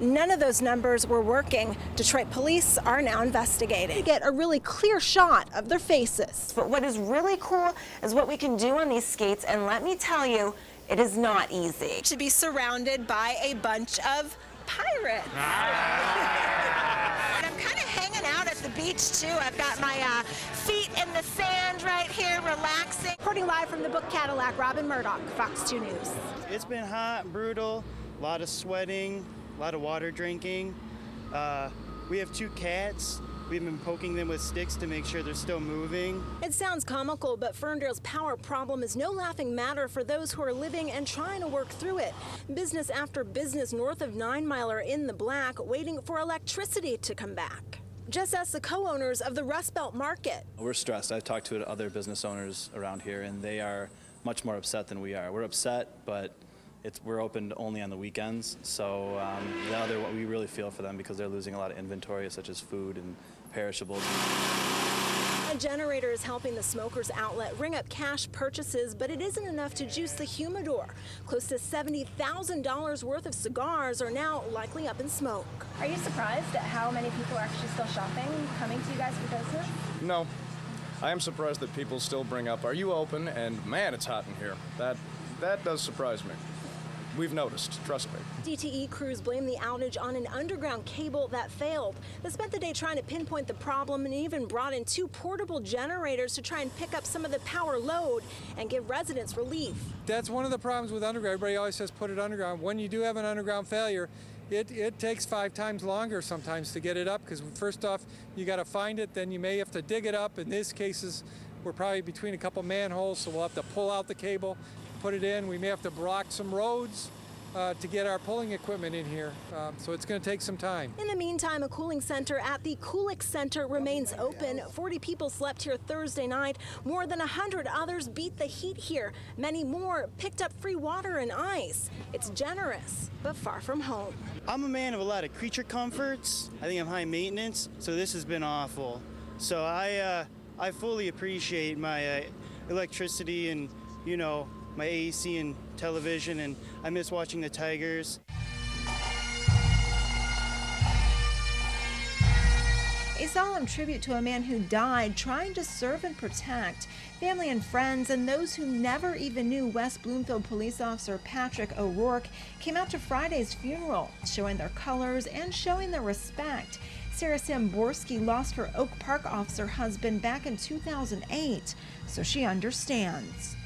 None of those numbers were working. Detroit police are now investigating to get a really clear shot of their faces. But what is really cool is what we can do on these skates, and let me tell you, it is not easy. To be surrounded by a bunch of pirates. And I'm kind of hanging out at the beach too. I've got my feet in the sand right here, relaxing. Reporting live from the Book Cadillac, Robin Murdoch, Fox 2 News. It's been hot, brutal, a lot of sweating, a lot of water drinking. We have 2 cats. We've been poking them with sticks to make sure they're still moving. It sounds comical, but Ferndale's power problem is no laughing matter for those who are living and trying to work through it. Business after business north of 9 Mile are in the black, waiting for electricity to come back. Just as the co-owners of the Rust Belt Market. We're stressed. I've talked to other business owners around here, and they are much more upset than we are. We're upset, but we're open only on the weekends, so we really feel for them because they're losing a lot of inventory, such as food and perishables. A generator is helping the smokers outlet ring up cash purchases, but it isn't enough to juice the humidor. Close to $70,000 worth of cigars are now likely up in smoke. Are you surprised at how many people are actually still shopping, coming to you guys for business? No. I am surprised that people still bring up, "Are you open?" And man, it's hot in here. That does surprise me. We've noticed, trust me. DTE crews blame the outage on an underground cable that failed. They spent the day trying to pinpoint the problem and even brought in 2 portable generators to try and pick up some of the power load and give residents relief. That's one of the problems with underground. Everybody always says put it underground. When you do have an underground failure, it takes 5 times longer sometimes to get it up, because first off, you got to find it, then you may have to dig it up. In these cases, we're probably between a couple manholes, so we'll have to pull out the cable, put it in. We may have to block some roads to get our pulling equipment in here, so it's going to take some time. In the meantime, a cooling center at the Kulik Center remains open. 40 people slept here Thursday night. More than 100 others beat the heat here. Many more picked up free water and ice. It's generous, but far from home. I'm a man of a lot of creature comforts. I think I'm high maintenance, so this has been awful. So I fully appreciate my electricity and, you know, my AC and television, and I miss watching the Tigers. A solemn tribute to a man who died trying to serve and protect. Family and friends and those who never even knew West Bloomfield police officer Patrick O'Rourke came out to Friday's funeral, showing their colors and showing their respect. Sarah Samborski lost her Oak Park officer husband back in 2008, so she understands.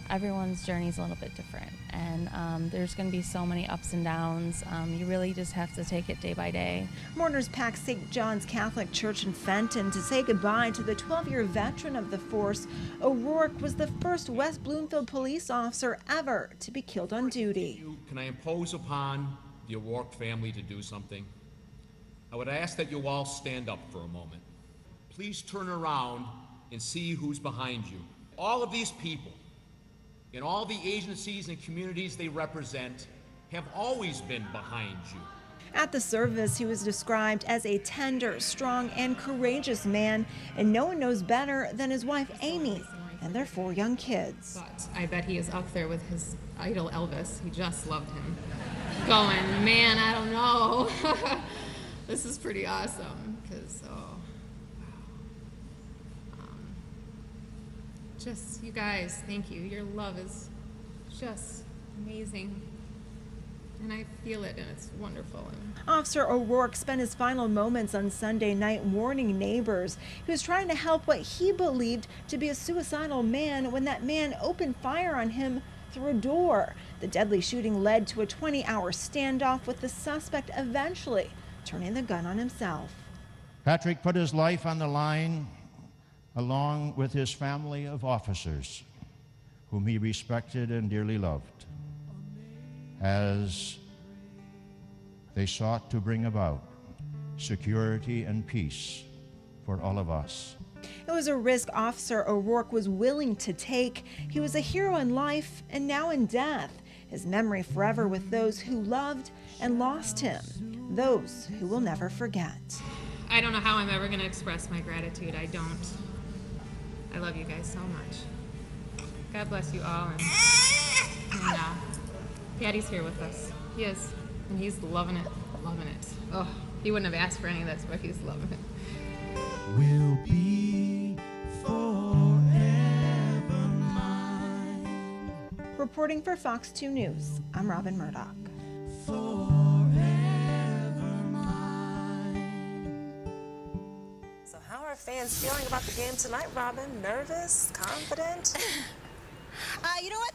Everyone's journey is a little bit different, and there's going to be so many ups and downs. You really just have to take it day by day. Mourners packed St. John's Catholic Church in Fenton to say goodbye to the 12-year veteran of the force. O'Rourke was the first West Bloomfield police officer ever to be killed on duty. Can I impose upon the O'Rourke family to do something? I would ask that you all stand up for a moment. Please turn around and see who's behind you. All of these people, and all the agencies and communities they represent, have always been behind you. At the service, he was described as a tender, strong, and courageous man, and no one knows better than his wife, Amy, and their 4 young kids. But I bet he is up there with his idol, Elvis. He just loved him. Going, man, I don't know. This is pretty awesome, because, just, you guys, thank you. Your love is just amazing. And I feel it, and it's wonderful. Officer O'Rourke spent his final moments on Sunday night warning neighbors. He was trying to help what he believed to be a suicidal man when that man opened fire on him through a door. The deadly shooting led to a 20-hour standoff, with the suspect eventually turning the gun on himself. Patrick put his life on the line along with his family of officers, whom he respected and dearly loved, as they sought to bring about security and peace for all of us. It was a risk Officer O'Rourke was willing to take. He was a hero in life and now in death. His memory forever with those who loved and lost him, those who will never forget. I don't know how I'm ever going to express my gratitude. I don't. I love you guys so much. God bless you all. And Daddy's here with us. He is, and he's loving it. loving it. Oh, he wouldn't have asked for any of this, but he's loving it. Will be forever mine. Reporting for Fox 2 News, I'm Robin Murdoch. So how are fans feeling about the game tonight, Robin? Nervous? Confident? You know what?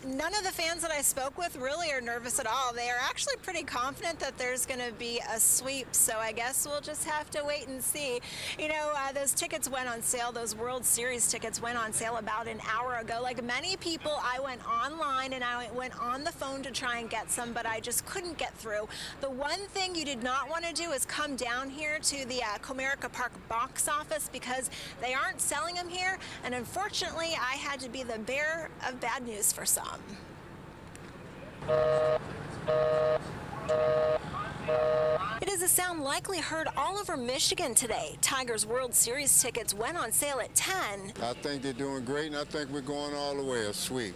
None of the fans that I spoke with really are nervous at all. They are actually pretty confident that there's going to be a sweep, so I guess we'll just have to wait and see. You know, those tickets went on sale, those World Series tickets went on sale about an hour ago. Like many people, I went online and I went on the phone to try and get some, but I just couldn't get through. The one thing you did not want to do is come down here to the Comerica Park box office because they aren't selling them here, and unfortunately, I had to be the bearer of bad news for some. It is a sound likely heard all over Michigan today. Tigers World Series tickets went on sale at 10. I think they're doing great, and I think we're going all the way, a sweep.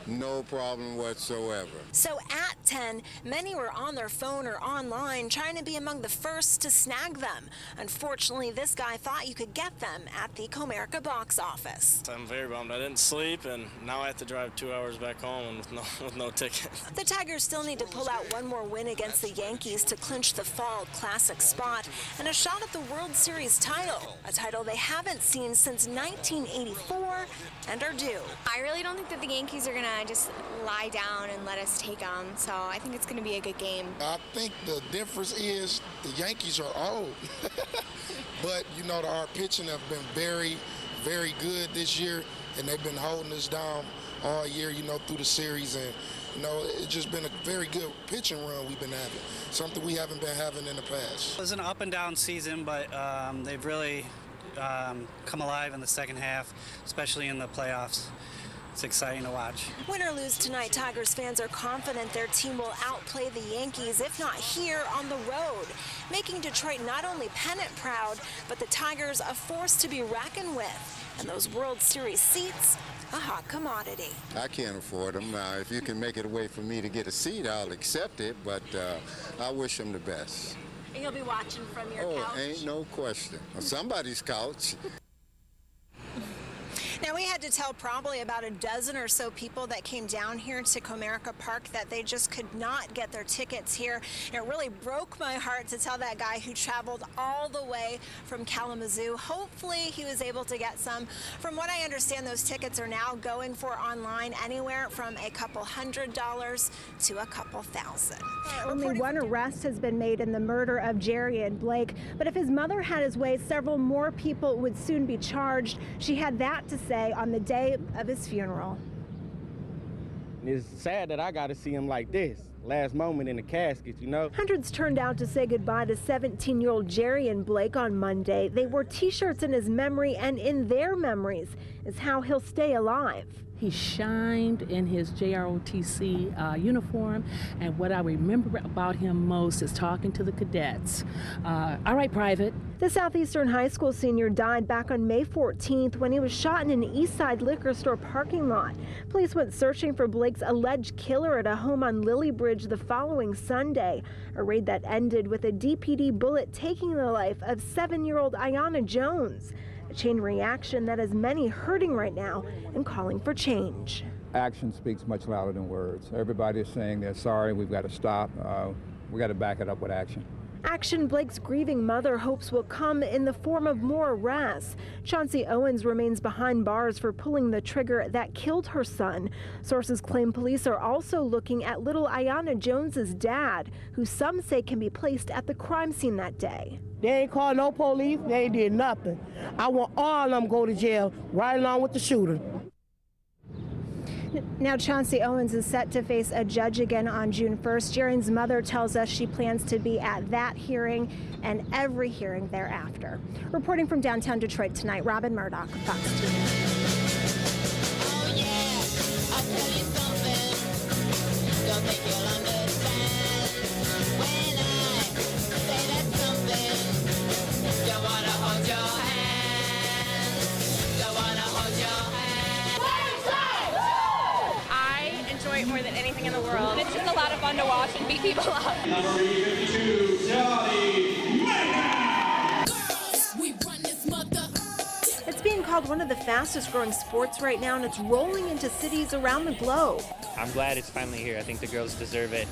No problem whatsoever. So at 10, many were on their phone or online trying to be among the first to snag them. Unfortunately, this guy thought you could get them at the Comerica box office. I'm very bummed. I didn't sleep, and now I have to drive 2 hours back home with no ticket. The Tigers still need to pull out one more win against the Yankees to clinch the Fall Classic spot and a shot at the World Series title, a title they haven't seen since 1984 and are due. I really don't think that the Yankees are going to just lie down and let us take them, so I think it's going to be a good game. I think the difference is the Yankees are old, but you know, our pitching have been very, very good this year, and they've been holding us down all year, you know, through the series, and you know, it's just been a very good pitching run we've been having, something we haven't been having in the past. It was an up and down season, but they've really come alive in the second half, especially in the playoffs. It's exciting to watch. Win or lose tonight, Tigers fans are confident their team will outplay the Yankees, if not here, on the road, making Detroit not only pennant proud, but the Tigers a force to be reckoned with. And those World Series seats, a hot commodity. I can't afford them. If you can make it a way for me to get a seat, I'll accept it, but I wish them the best. And you'll be watching from your couch? Oh, ain't no question. Somebody's couch. Now, we had to tell probably about a dozen or so people that came down here to Comerica Park that they just could not get their tickets here. It really broke my heart to tell that guy who traveled all the way from Kalamazoo. Hopefully, he was able to get some. From what I understand, those tickets are now going for online anywhere from a couple $100s to a couple thousand. Only one arrest has been made in the murder of Jerry and Blake, but if his mother had his way, several more people would soon be charged. She had that to say on the day of his funeral. It's sad that I got to see him like this. Last moment in the casket, you know. Hundreds turned out to say goodbye to 17-year-old Jerry and Blake on Monday. They wore T-shirts in his memory, and in their memories is how he'll stay alive. He shined in his JROTC uniform, and what I remember about him most is talking to the cadets. All right, Private. The Southeastern High School senior died back on May 14th when he was shot in an East Side liquor store parking lot. Police went searching for Blake's alleged killer at a home on Lily Bridge the following Sunday, a raid that ended with a DPD bullet taking the life of 7-year-old Ayanna Jones. A chain reaction that has many hurting right now and calling for change. Action speaks much louder than words. Everybody is saying they're sorry, we've got to stop, we got to back it up with action. Action Blake's grieving mother hopes will come in the form of more arrests. Chauncey Owens remains behind bars for pulling the trigger that killed her son. Sources claim police are also looking at little Ayanna Jones's dad, who some say can be placed at the crime scene that day. They ain't called no police, they ain't did nothing. I want all of them go to jail right along with the shooter. Now, Chauncey Owens is set to face a judge again on June 1st. Jaren's mother tells us she plans to be at that hearing and every hearing thereafter. Reporting from downtown Detroit tonight, Robin Murdoch, Fox 2 News. Oh yeah, I'll tell you something. Don't think you'll understand when I say that something. Don't wanna hold your hand. Don't wanna hold your hand. I enjoy it more than anything in the world. It's just a lot of fun fun to watch and beat people up. Number 52, Johnny Mayhem. It's being called one of the fastest growing sports right now, and it's rolling into cities around the globe. I'm glad it's finally here. I think the girls deserve it.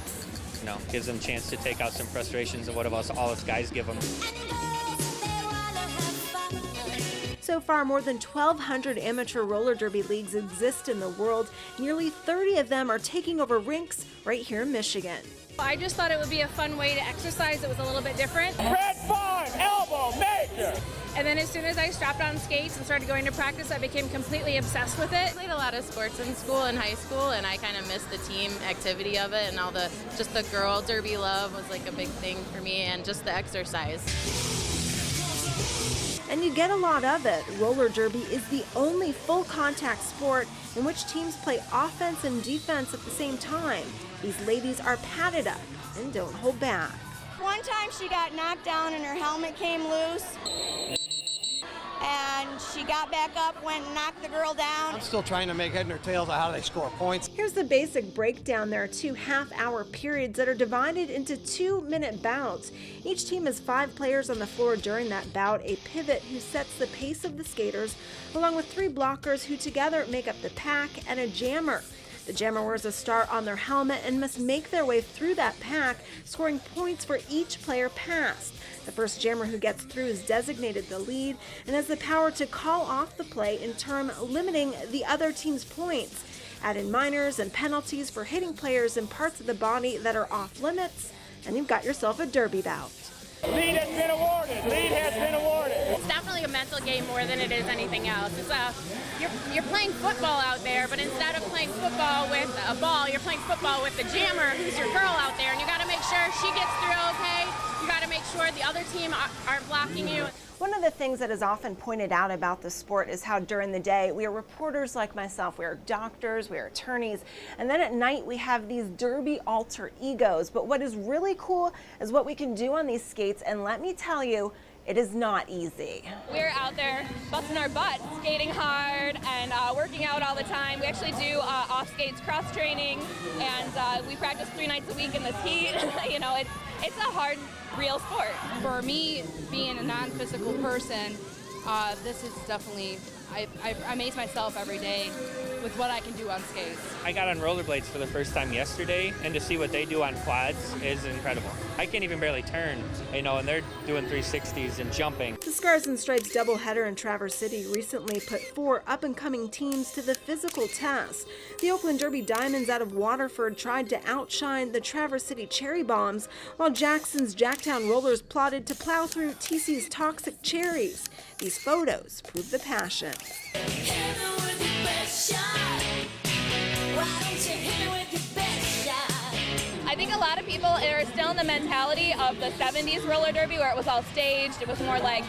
You know, gives them a chance to take out some frustrations of what all us guys give them. So far, more than 1,200 amateur roller derby leagues exist in the world. Nearly 30 of them are taking over rinks right here in Michigan. I just thought it would be a fun way to exercise. It was a little bit different. Red barn, elbow, major. And then as soon as I strapped on skates and started going to practice, I became completely obsessed with it. I played a lot of sports in school and high school, and I kind of missed the team activity of it, and all just the girl derby love was like a big thing for me, and just the exercise. And you get a lot of it. Roller derby is the only full contact sport in which teams play offense and defense at the same time. These ladies are padded up and don't hold back. One time she got knocked down and her helmet came loose. And she got back up, went and knocked the girl down. I'm still trying to make head and tails of how they score points. Here's the basic breakdown. There are 2 half-hour periods that are divided into 2-minute bouts. Each team has 5 players on the floor during that bout, a pivot who sets the pace of the skaters, along with 3 blockers who together make up the pack, and a jammer. The jammer wears a star on their helmet and must make their way through that pack, scoring points for each player passed. The first jammer who gets through is designated the lead and has the power to call off the play, in turn limiting the other team's points. Add in minors and penalties for hitting players in parts of the body that are off limits, and you've got yourself a derby bout. Lead has been awarded. Lead has been awarded. It's definitely a mental game more than it is anything else. It's you're playing football out there, but instead of playing football with a ball, you're playing football with the jammer, who's your girl out there, and you got to make sure she gets through okay. You got to make sure the other team aren't blocking you. One of the things that is often pointed out about the sport is how during the day we are reporters like myself, we are doctors, we are attorneys, and then at night we have these derby alter egos. But what is really cool is what we can do on these skates, and let me tell you, it is not easy. We're out there busting our butts, skating hard and working out all the time. We actually do off skates cross training, and we practice 3 nights a week in this heat. You know, it's a hard, real sport. For me, being a non-physical person, this is definitely, I amaze myself every day with what I can do on skates. I got on rollerblades for the first time yesterday, and to see what they do on quads is incredible. I can't even barely turn, you know, and they're doing 360s and jumping. The Scars and Stripes doubleheader in Traverse City recently put 4 up-and-coming teams to the physical test. The Oakland Derby Diamonds out of Waterford tried to outshine the Traverse City Cherry Bombs, while Jackson's Jacktown Rollers plotted to plow through TC's Toxic Cherries. These photos prove the passion. I think a lot of people are still in the mentality of the 70s roller derby where it was all staged. It was more like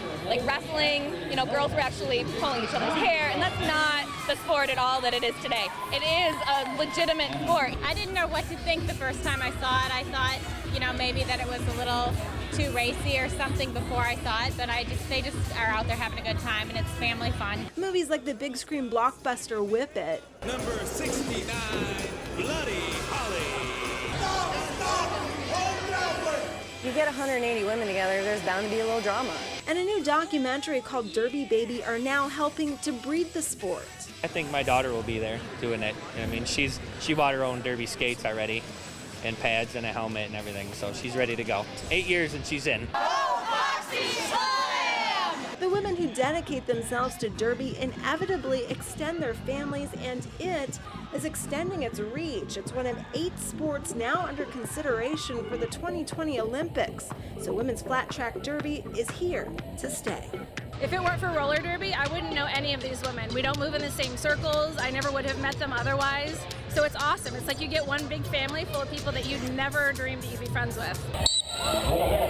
wrestling. You know, girls were actually pulling each other's hair, and that's not the sport at all that it is today. It is a legitimate sport. I didn't know what to think the first time I saw it. I thought, you know, maybe that it was a little too racy or something before I saw it, but they just are out there having a good time, and it's family fun. Movies like the big screen blockbuster Whip It. Number 69, Bloody Holly. You get 180 women together, there's bound to be a little drama. And a new documentary called Derby Baby are now helping to breed the sport. I think my daughter will be there doing it. I mean, she bought her own derby skates already, and pads and a helmet and everything, so she's ready to go. 8 years and she's in. The women who dedicate themselves to derby inevitably extend their families, and it is extending its reach. It's one of 8 sports now under consideration for the 2020 Olympics. So women's flat track derby is here to stay. If it weren't for roller derby, I wouldn't know any of these women. We don't move in the same circles. I never would have met them otherwise. So it's awesome. It's like you get one big family full of people that you'd never dreamed that you'd be friends with.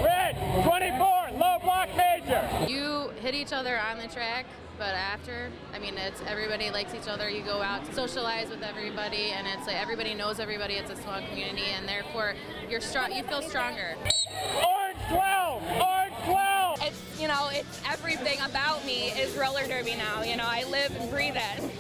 Red, 24, low block major. You hit each other on the track, but after, I mean, it's everybody likes each other. You go out to socialize with everybody, and it's like everybody knows everybody. It's a small community, and therefore you're strong. You feel stronger. Orange 12, orange 12. It's, you know, it's everything about me is roller derby now. You know, I live and breathe it.